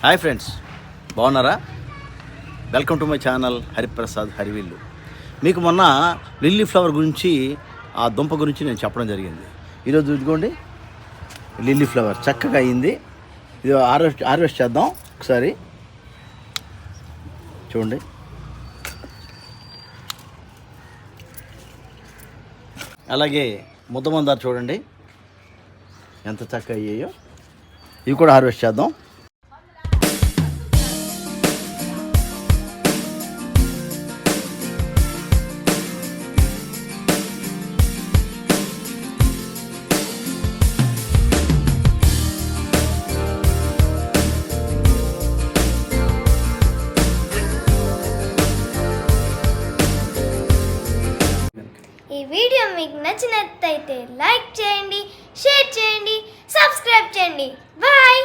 Hi friends, బాగున్నారా? Welcome to my channel Hariprasad హరివిల్లు. మీకు మొన్న లిల్లీ ఫ్లవర్ గురించి, ఆ దుంప గురించి నేను చెప్పడం జరిగింది. ఈరోజు ఇదిగోండి, లిల్లీ ఫ్లవర్ చక్కగా అయింది. ఇది హార్వెస్ట్ చేద్దాం ఒకసారి. చూడండి, అలాగే ముద్దమందారు చూడండి ఎంత చక్కగా అయ్యాయో. ఇవి కూడా హార్వెస్ట్ చేద్దాం. ఈ వీడియో మీకు నచ్చినట్లయితే లైక్ చేయండి, షేర్ చేయండి, సబ్స్క్రైబ్ చేయండి. బాయ్.